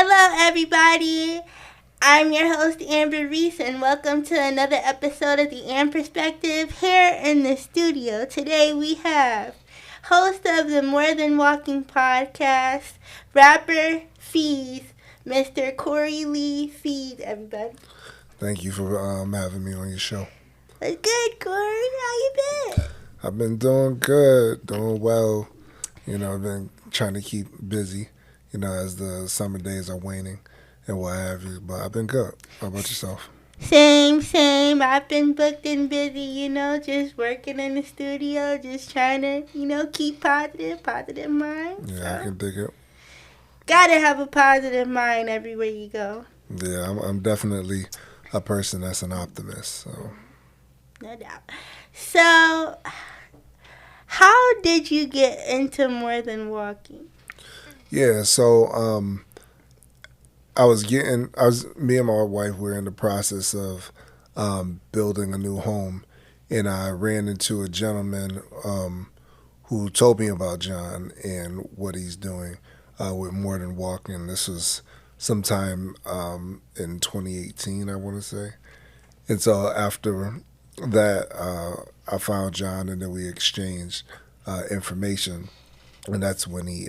Hello, everybody. I'm your host, Amber Reese, and welcome to another episode of the AM Perspective here in the studio. Today we have host of the More Than Walking podcast, rapper Fees, Mr. Corey Lee Fees, everybody. Thank you for having me on your show. Good, Corey. How you been? I've been doing good, doing well. I've been trying to keep busy, as the summer days are waning and what have you. But I've been good. How about yourself? Same. I've been booked and busy, just working in the studio, just trying to, keep positive mind. Yeah, So. I can dig it. Gotta have a positive mind everywhere you go. Yeah, I'm definitely a person that's an optimist. So. No doubt. So, how did you get into More Than Walking? Yeah, so me and my wife were in the process of building a new home, and I ran into a gentleman who told me about John and what he's doing with More Than Walking. This was sometime in 2018, I want to say. And so after that, I found John, and then we exchanged information, and that's when he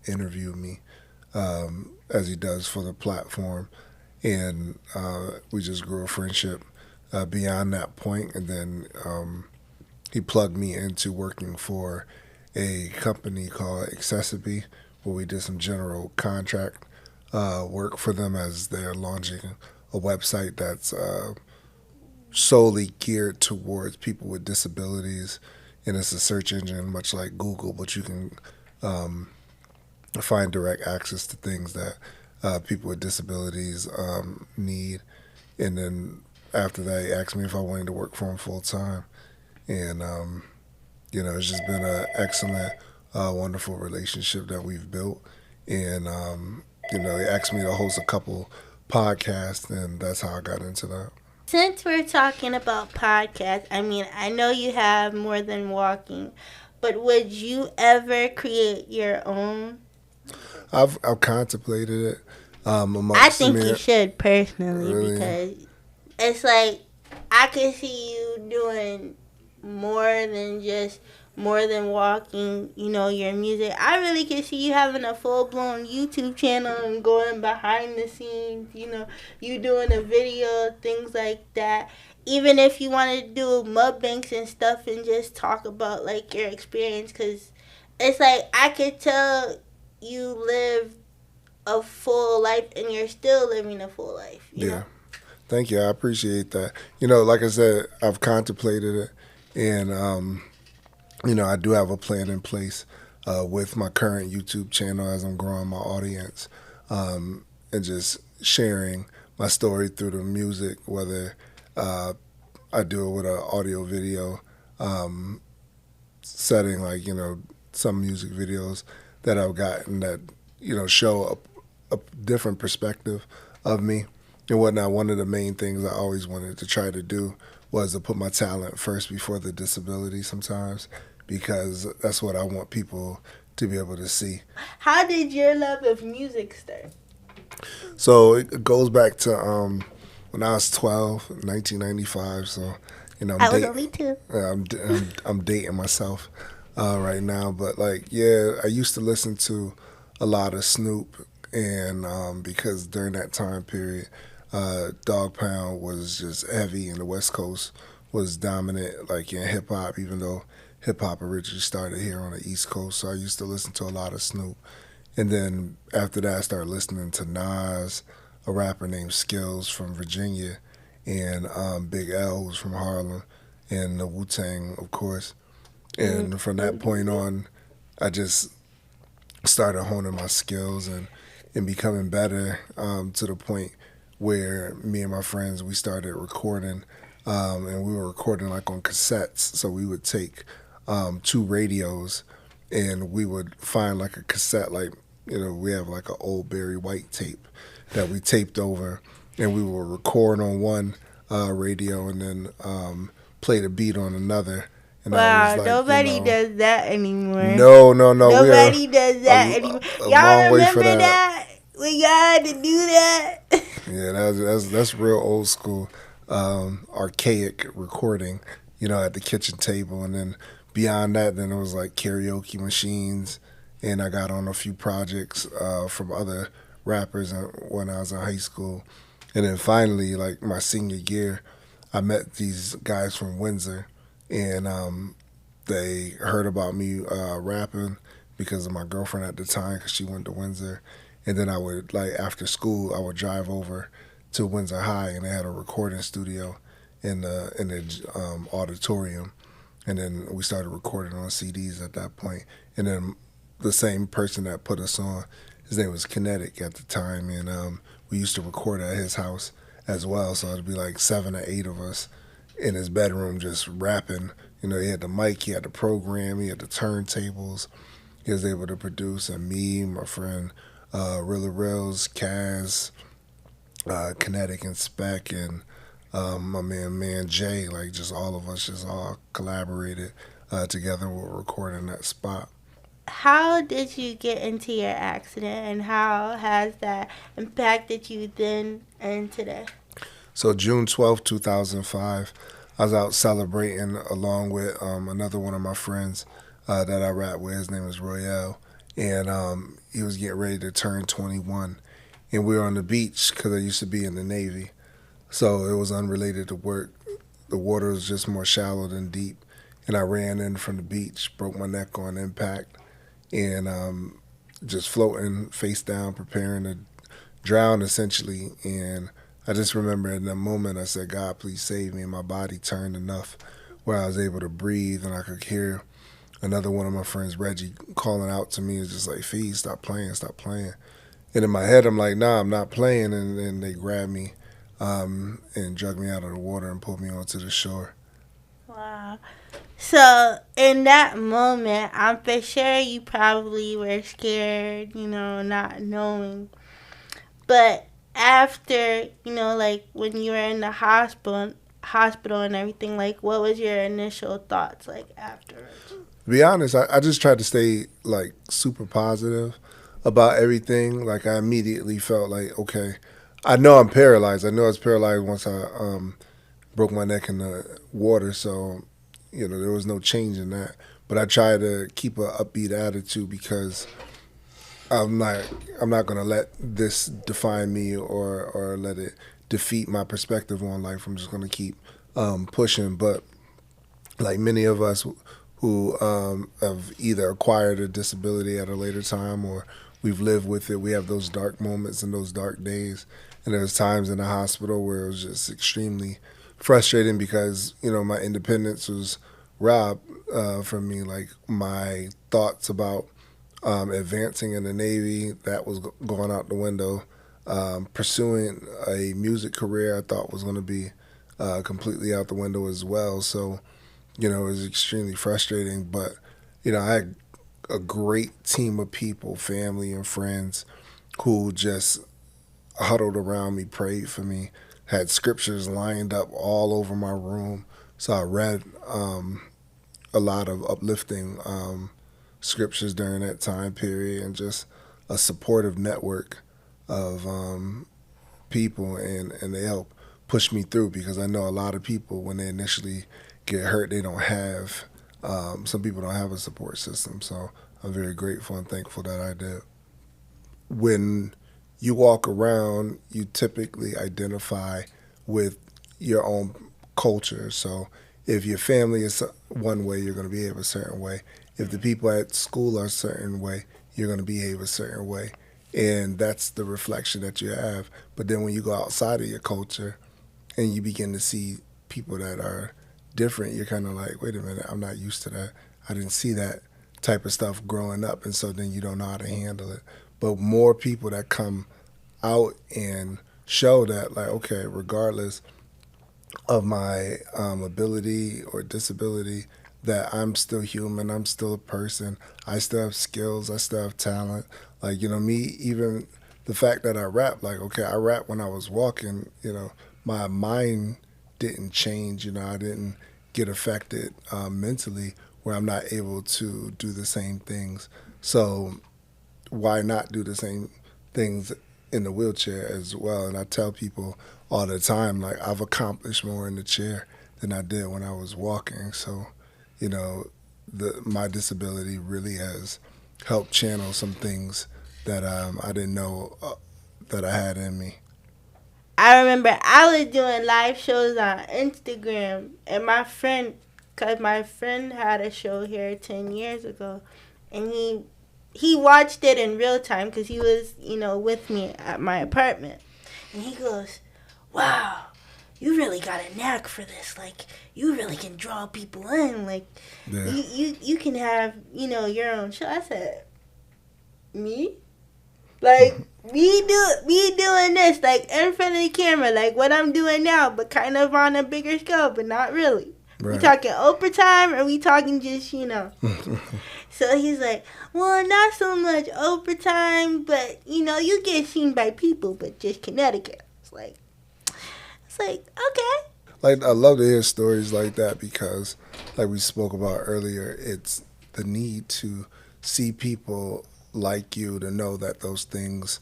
interviewed me, as he does for the platform, and we just grew a friendship beyond that point, and then he plugged me into working for a company called Accessibility, where we did some general contract work for them as they're launching a website that's solely geared towards people with disabilities, and it's a search engine much like Google, but you can find direct access to things that people with disabilities need. And then after that, he asked me if I wanted to work for him full time, and it's just been an excellent, wonderful relationship that we've built. And he asked me to host a couple podcasts, and that's how I got into that. Since we're talking about podcasts, I know you have More Than Walking, but would you ever create your own? I've contemplated it. I think you should personally, Really? Because it's like I could see you doing more than just More Than Walking, your music. I really could see you having a full-blown YouTube channel and going behind the scenes, you doing a video, things like that. Even if you want to do mukbangs and stuff and just talk about, like, your experience, because it's like I could tell you live a full life and you're still living a full life. You know? Thank you. I appreciate that. Like I said, I've contemplated it, and I do have a plan in place with my current YouTube channel as I'm growing my audience, and just sharing my story through the music, whether I do it with an audio video setting, like, some music videos that I've gotten that, show a different perspective of me and whatnot. One of the main things I always wanted to try to do was to put my talent first before the disability sometimes, because that's what I want people to be able to see. How did your love of music start? So it goes back to when I was 12, 1995. So, I was only 2. I'm dating myself right now. But, I used to listen to a lot of Snoop, and because during that time period, Dog Pound was just heavy, and the West Coast was dominant, like, in hip-hop, even though hip-hop originally started here on the East Coast. So I used to listen to a lot of Snoop. And then after that, I started listening to Nas, a rapper named Skills from Virginia, and Big L, who's from Harlem, and the Wu-Tang, of course. And from that point on, I just started honing my skills and becoming better, to the point where me and my friends, we started recording, and we were recording like on cassettes. So we would take 2 radios, and we would find like a cassette, like, we have like an old Barry White tape that we taped over, and we would record on one radio and then play the beat on another. And wow, nobody does that anymore. No. Nobody does that anymore. Y'all remember that? We got to do that. Yeah, that's real old school, archaic recording. At the kitchen table, and then beyond that, then it was like karaoke machines, and I got on a few projects from other rappers when I was in high school, and then finally, like my senior year, I met these guys from Windsor, and they heard about me rapping because of my girlfriend at the time, because she went to Windsor, and then I would like after school I would drive over to Windsor High, and they had a recording studio in the auditorium, and then we started recording on CDs at that point. And then the same person that put us on, his name was Kinetic at the time, and we used to record at his house as well. So it'd be like 7 or 8 of us in his bedroom just rapping. He had the mic, he had the program, he had the turntables. He was able to produce, and me, my friend Rilla Rills, Kaz, Kinetic, and Spec, and my man Jay, like just all of us, just all collaborated together. We were recording that spot. How did you get into your accident, and how has that impacted you then and today? So June 12th, 2005, I was out celebrating along with another one of my friends that I rap with. His name is Royale, and he was getting ready to turn 21, and we were on the beach because I used to be in the Navy. So it was unrelated to work. The water was just more shallow than deep. And I ran in from the beach, broke my neck on impact, and just floating face down, preparing to drown essentially. And I just remember in that moment I said, God, please save me. And my body turned enough where I was able to breathe, and I could hear another one of my friends, Reggie, calling out to me. It's just like, Fee, stop playing, stop playing. And in my head, I'm like, nah, I'm not playing. And then they grabbed me and drug me out of the water and pulled me onto the shore. Wow. So, in that moment, I'm for sure you probably were scared, not knowing. But after, like when you were in the hospital and everything, like what was your initial thoughts like afterwards? To be honest, I just tried to stay like super positive about everything. Like I immediately felt like, okay, I know I'm paralyzed. I know I was paralyzed once I broke my neck in the water. So, there was no change in that. But I tried to keep an upbeat attitude because I'm not I'm not gonna let this define me or let it defeat my perspective on life. I'm just gonna keep pushing. But like many of us who have either acquired a disability at a later time or we've lived with it, we have those dark moments and those dark days. And there's times in the hospital where it was just extremely frustrating because my independence was robbed from me. Like my thoughts about advancing in the Navy, that was going out the window. Pursuing a music career, I thought was going to be completely out the window as well. So, it was extremely frustrating. But, I had a great team of people, family and friends, who just huddled around me, prayed for me, had scriptures lined up all over my room. So I read a lot of uplifting scriptures during that time period, and just a supportive network of people, and they help push me through because I know a lot of people, when they initially get hurt, they don't have, some people don't have a support system. So I'm very grateful and thankful that I did. When you walk around, you typically identify with your own culture. So if your family is one way, you're going to behave a certain way. If the people at school are a certain way, you're going to behave a certain way. And that's the reflection that you have. But then when you go outside of your culture and you begin to see people that are different, you're kind of like, wait a minute, I'm not used to that. I didn't see that type of stuff growing up. And so then you don't know how to handle it. But more people that come out and show that, like, okay, regardless of my ability or disability, that I'm still human, I'm still a person, I still have skills, I still have talent. Like, me, even the fact that I rap, like, okay, I rap when I was walking, my mind didn't change, I didn't get affected mentally where I'm not able to do the same things. So why not do the same things in the wheelchair as well. And I tell people all the time, like, I've accomplished more in the chair than I did when I was walking. So, you know, my disability really has helped channel some things that I didn't know that I had in me. I remember I was doing live shows on Instagram, and cause my friend had a show here 10 years ago, and he watched it in real time, cause he was with me at my apartment, and he goes, "Wow, you really got a knack for this. Like, you really can draw people in. Like, Yeah. you can have your own show." I said, "Me? Like, we doing this like in front of the camera, like what I'm doing now, but kind of on a bigger scale, but not really. We Right. talking Oprah time, or we talking just. So he's like, "Well, not so much Oprah time, but you get seen by people, but just Connecticut." It's like okay. Like, I love to hear stories like that because, like we spoke about earlier, it's the need to see people like you to know that those things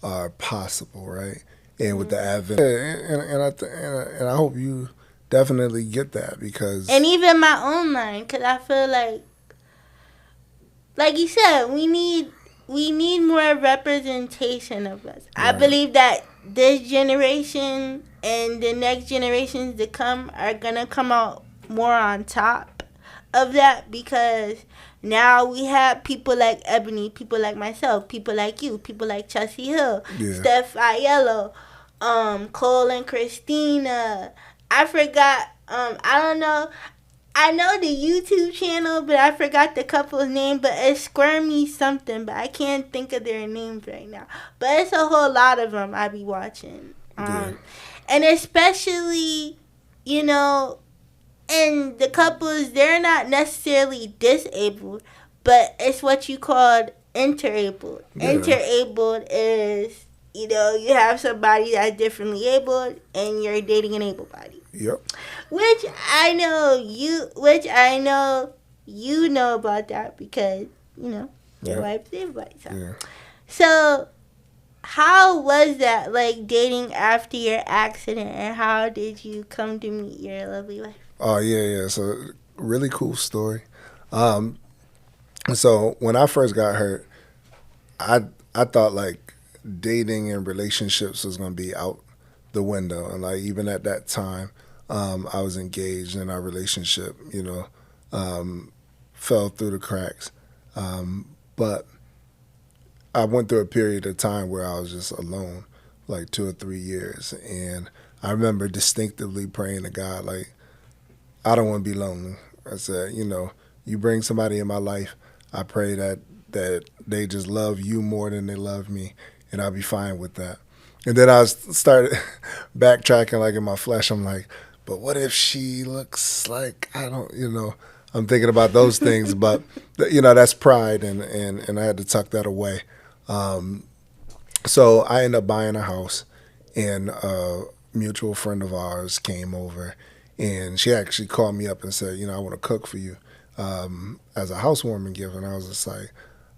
are possible, right? And with the advent, and I hope you definitely get that because And even my own line, because I feel like you said, we need more representation of us. I Right. believe that this generation and the next generations to come are gonna come out more on top of that, because now we have people like Ebony, people like myself, people like you, people like Chelsea Hill, Yeah. Steph Aiello, Cole and Christina. I forgot. I don't know. I know the YouTube channel, but I forgot the couple's name. But it's Squirmy something, but I can't think of their names right now. But it's a whole lot of them I be watching. Yeah. And especially, and the couples, they're not necessarily disabled, but it's what you call interabled. Yeah. Interabled is, you have somebody that's differently abled and you're dating an able body. Yep. Which I know you know about that because, your Yep. wife's able body. Yeah. So how was that, like, dating after your accident, and how did you come to meet your lovely wife? Oh yeah. So, really cool story. So when I first got hurt, I thought like dating and relationships was gonna be out the window, and like even at that time, I was engaged in our relationship. Fell through the cracks, but I went through a period of time where I was just alone, like 2 or 3 years, and I remember distinctively praying to God, like, I don't want to be lonely. I said, you bring somebody in my life, I pray that they just love you more than they love me, and I'll be fine with that. And then I started backtracking, like in my flesh. I'm like, but what if she looks like I don't, I'm thinking about those things, but that's pride, and I had to tuck that away. So I ended up buying a house, and a mutual friend of ours came over, and she actually called me up and said, I want to cook for you as a housewarming gift. And I was just like,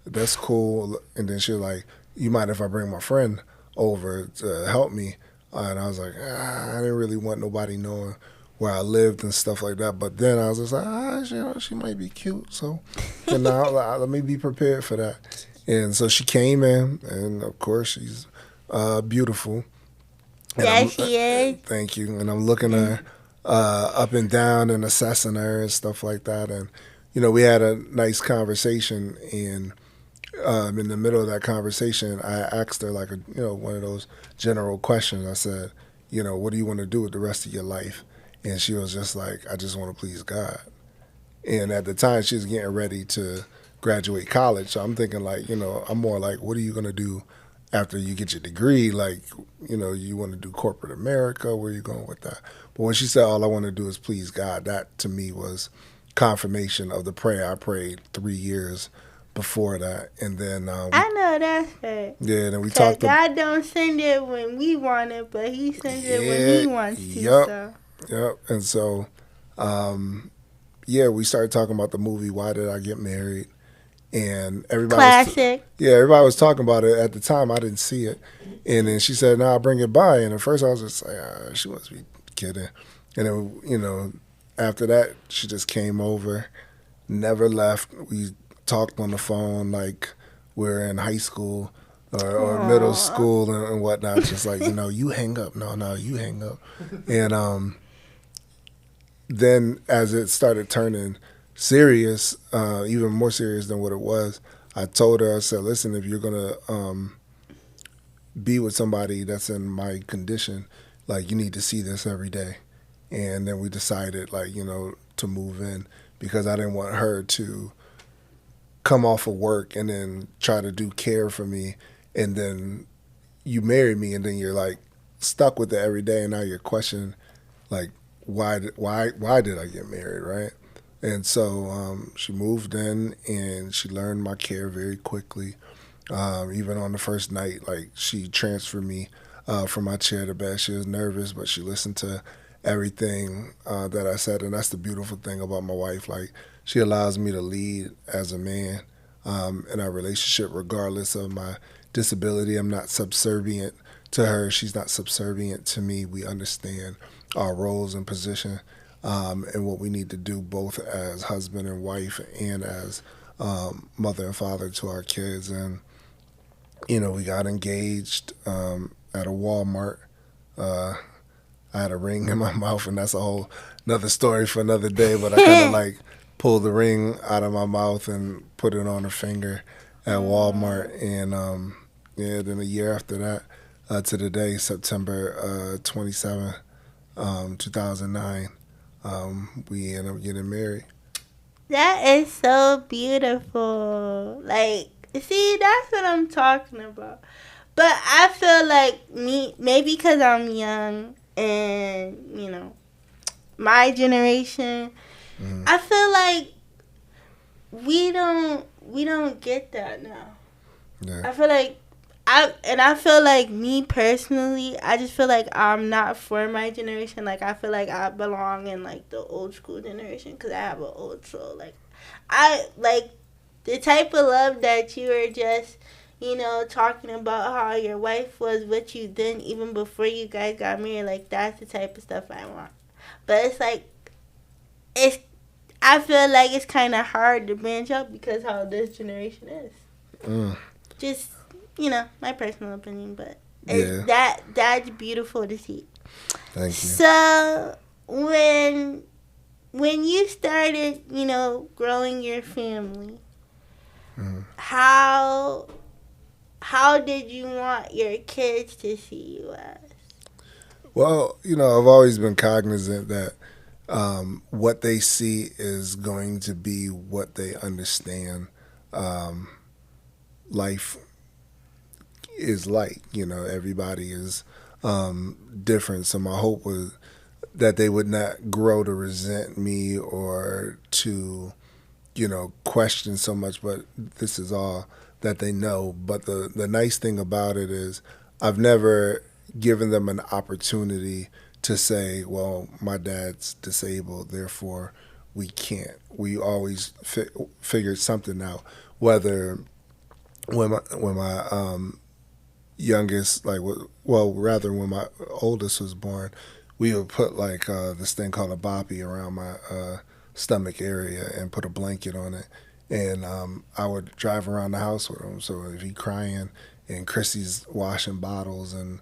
that's cool. And then she was like, you mind if I bring my friend over to help me? And I was like, I didn't really want nobody knowing where I lived and stuff like that. But then I was just like, she might be cute. So let me be prepared for that. And so she came in, and of course she's beautiful. Yes, she is. Thank you. And I'm looking at her up and down and assessing her and stuff like that. And, we had a nice conversation. And in the middle of that conversation, I asked her, like, one of those general questions. I said, what do you want to do with the rest of your life? And she was just like, I just want to please God. And at the time, she was getting ready to graduate college. So I'm thinking, like, I'm more like, what are you going to do after you get your degree? Like, you want to do corporate America? Where are you going with that? But when she said, all I want to do is please God, that to me was confirmation of the prayer I prayed 3 years before that. And then I know that's it. Yeah, then we 'Cause talked. God don't send it when we want it, but He sends it when He wants to. Yep. So. Yep. And so, we started talking about the movie Why Did I Get Married? and everybody Classic. yeah, everybody was talking about it at the time. I didn't see it, and then she said, "No, I'll bring it by." And at first, I was just like, "She must be kidding." And then, after that, she just came over, never left. We talked on the phone like we're in high school or middle Aww. school and whatnot. Just like, you hang up. No, you hang up. And then as it started turning serious, even more serious than what it was, I told her, I said, listen, if you're going to be with somebody that's in my condition, like, you need to see this every day. And then we decided, like, to move in because I didn't want her to come off of work and then try to do care for me. And then you marry me and then you're like stuck with it every day. And now you're questioning, like, why did I get married, right? And so she moved in and she learned my care very quickly. Even on the first night, like, she transferred me from my chair to bed. She was nervous, but she listened to everything that I said, and that's the beautiful thing about my wife. Like, she allows me to lead as a man in our relationship, regardless of my disability. I'm not subservient to her. She's not subservient to me. We understand our roles and position and what we need to do, both as husband and wife, and as mother and father to our kids. And we got engaged at a Walmart. I had a ring in my mouth, and that's a whole another story for another day. But I kind of like pulled the ring out of my mouth and put it on her finger at Walmart. And then a year after that, to the day, September 27th, 2009, we ended up getting married. That is so beautiful. Like, see, that's what I'm talking about. But I feel like maybe because I'm young and, my generation, I feel like we don't get that now. Yeah. I feel like I feel like me personally, I just feel like I'm not for my generation. Like, I feel like I belong in like the old school generation because I have an old soul. Like, I like the type of love that you were just talking about how your wife was with you then even before you guys got married. Like, that's the type of stuff I want. But it's like I feel like it's kind of hard to branch out because how this generation is. Just my personal opinion, but that's beautiful to see. Thank you. So when you started, growing your family, how did you want your kids to see you as? Well, I've always been cognizant that what they see is going to be what they understand life is like. Everybody is different. So my hope was that they would not grow to resent me or to, question so much, but this is all that they know. But the nice thing about it is I've never given them an opportunity to say, well, my dad's disabled, therefore we can't. We always figured something out, whether when my youngest, rather when my oldest was born, we would put like this thing called a boppy around my stomach area and put a blanket on it. And I would drive around the house with him. So if he's crying and Chrissy's washing bottles and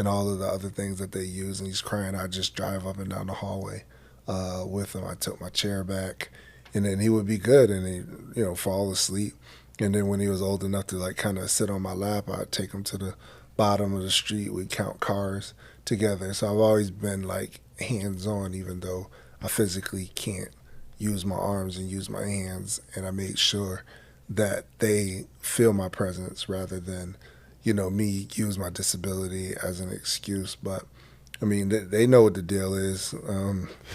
all of the other things that they use and he's crying, I'd just drive up and down the hallway with him. I took my chair back and then he would be good and he'd, fall asleep. And then when he was old enough to like kind of sit on my lap, I'd take him to the bottom of the street. We'd count cars together. So I've always been like hands-on, even though I physically can't use my arms and use my hands. And I made sure that they feel my presence rather than, me use my disability as an excuse. But I mean, they know what the deal is.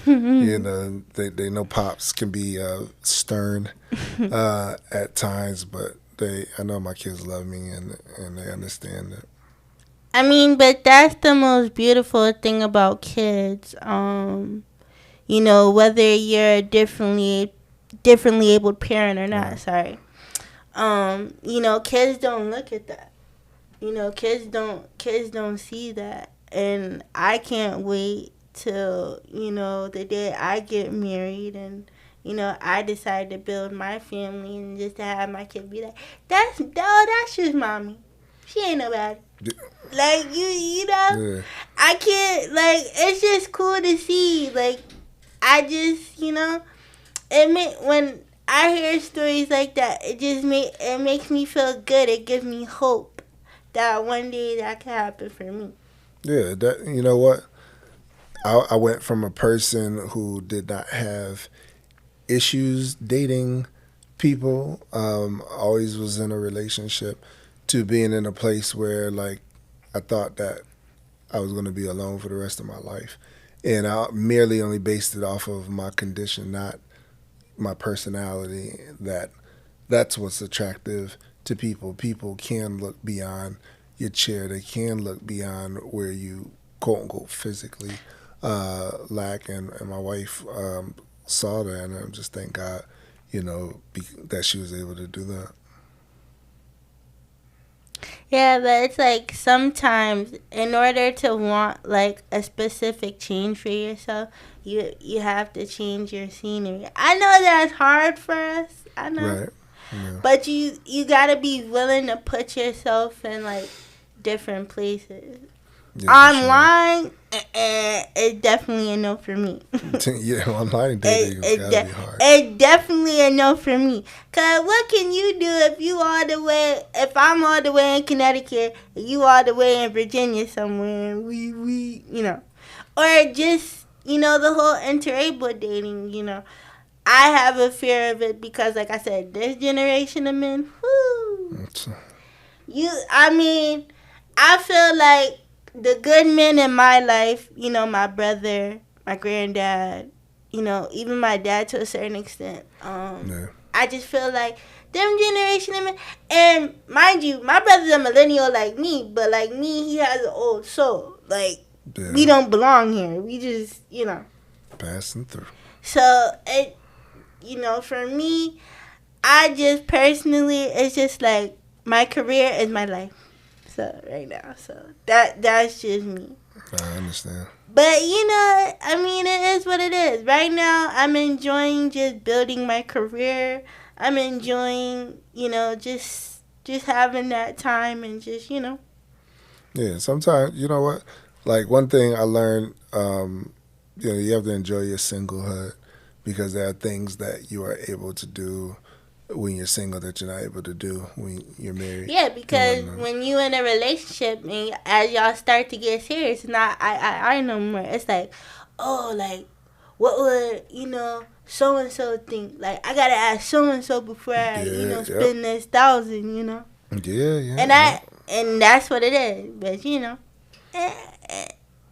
They know Pops can be stern at times, but I know my kids love me and they understand it. I mean, but that's the most beautiful thing about kids. Whether you're a differently abled parent or not. Sorry. kids don't look at that. Kids don't see that, and I can't wait till the day I get married and I decide to build my family and just to have my kid be like, that's just mommy. She ain't nobody. Like Yeah. I can't it's just cool to see. I just when I hear stories like that, it makes me feel good. It gives me hope that one day that can happen for me. Yeah, that you know what? I went from a person who did not have issues dating people, always was in a relationship, to being in a place where like I thought that I was going to be alone for the rest of my life, and I merely only based it off of my condition, not my personality. That's what's attractive to people. People can look beyond your chair. They can look beyond where you quote unquote physically lack. And my wife saw that, and I just thank God, that she was able to do that. Yeah, but it's like sometimes in order to want a specific change for yourself, you have to change your scenery. I know that's hard for us. I know. Right. Yeah. But you gotta be willing to put yourself in different places. Yeah, Online, it's definitely a no for me. Yeah, online dating has got to be hard. It's definitely a no for me. Cause what can you do if I'm all the way in Connecticut, and you all the way in Virginia somewhere, and or just the whole interable dating. I have a fear of it because, like I said, this generation of men, whoo, I feel like the good men in my life, my brother, my granddad, even my dad to a certain extent. Yeah. I just feel like them generation of men, and mind you, my brother's a millennial like me, but like me, he has an old soul. Yeah. We don't belong here. We just, Passing through. So for me, I just personally, it's just like my career is my life. So right now, so that's just me. I understand. But it is what it is. Right now, I'm enjoying just building my career. I'm enjoying, just having that time and just, Yeah, sometimes, you know what? Like, one thing I learned, you have to enjoy your singlehood, because there are things that you are able to do when you're single that you're not able to do when you're married. Yeah, because when you in a relationship and as y'all start to get serious, it's not I no more. It's like, oh, what would so and so think? Like, I gotta ask so and so before I spend this $1,000. Yeah. And that's what it is. But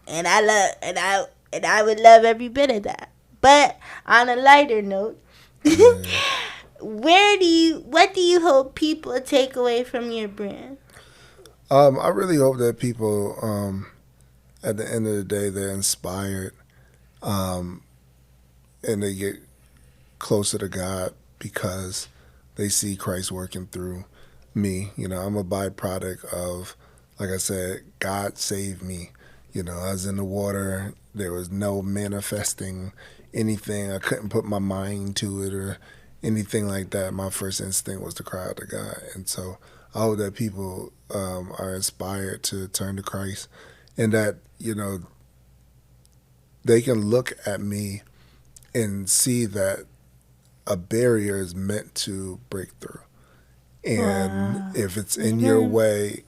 and I would love every bit of that. But on a lighter note. Yeah. What do you hope people take away from your brand? I really hope that people, at the end of the day, they're inspired, and they get closer to God because they see Christ working through me. I'm a byproduct of, like I said, God saved me. I was in the water. There was no manifesting anything. I couldn't put my mind to it or anything like that. My first instinct was to cry out to God. And so I hope that people are inspired to turn to Christ, and that, they can look at me and see that a barrier is meant to break through. And if it's in your way,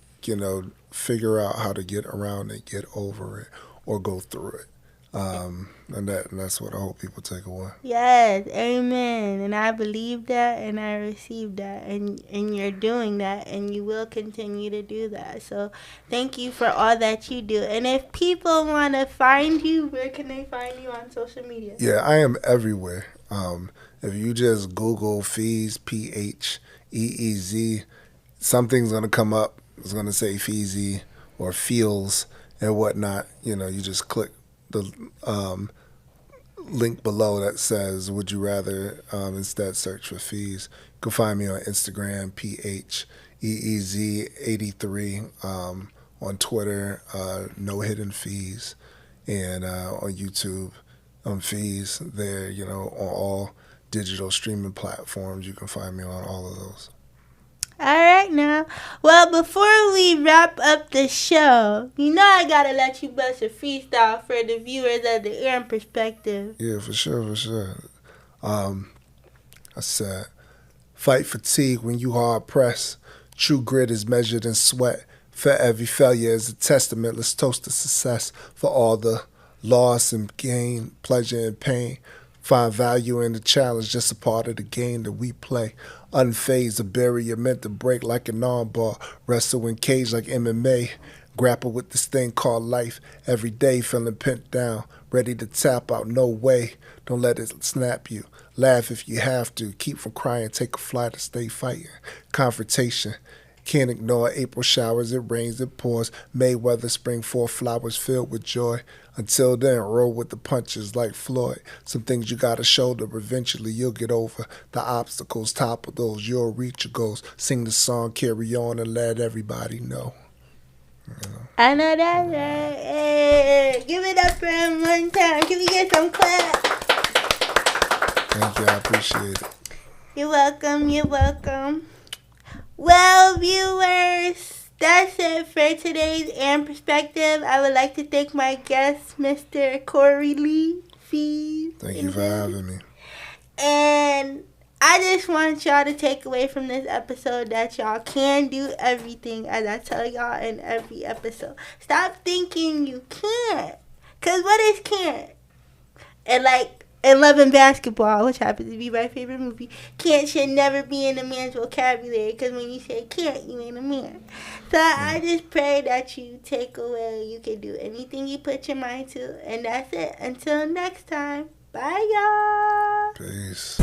figure out how to get around it, get over it, or go through it. And that's what I hope people take away. Yes, amen. And I believe that, and I receive that, and you're doing that, and you will continue to do that. So thank you for all that you do. And if people want to find you, where can they find you on social media? Yeah, I am everywhere. If you just Google Feez, Pheez, something's gonna come up. It's gonna say Feezy or Feels and whatnot. You just click the link below that says "Would you rather?" Instead, search for fees. You can find me on Instagram, PHEEZ83, on Twitter, no hidden fees, and on YouTube, fees. There, on all digital streaming platforms, you can find me on all of those. All right now. Well, before we wrap up the show, I gotta let you bust a freestyle for the viewers of the AM Perspective. Yeah, for sure. I said, fight fatigue when you hard pressed. True grit is measured in sweat. For every failure is a testament. Let's toast to success. For all the loss and gain, pleasure and pain. Find value in the challenge, just a part of the game that we play. Unfazed, a barrier meant to break like an armbar. Wrestle in cage like MMA. Grapple with this thing called life. Every day feeling pinned down. Ready to tap out, no way. Don't let it snap you. Laugh if you have to. Keep from crying, take a flight and stay fighting. Confrontation. Can't ignore April showers, it rains, it pours. May weather, spring forth, flowers filled with joy. Until then, roll with the punches like Floyd. Some things you gotta shoulder, eventually you'll get over. The obstacles, topple those, you'll reach your goals. Sing the song, carry on, and let everybody know. I know that, right? Hey, give it up for him one time. Can we get some claps? Thank you, I appreciate it. You're welcome. Well, viewers, that's it for today's AM Perspective. I would like to thank my guest, Mr. Corey Lee. Thank you for having me. And I just want y'all to take away from this episode that y'all can do everything, as I tell y'all in every episode. Stop thinking you can't. Because what is can't? And Love and Basketball, which happens to be my favorite movie, can't should never be in a man's vocabulary, because when you say can't, you ain't a man. So I just pray that you take away, you can do anything you put your mind to, and that's it. Until next time, bye y'all. Peace.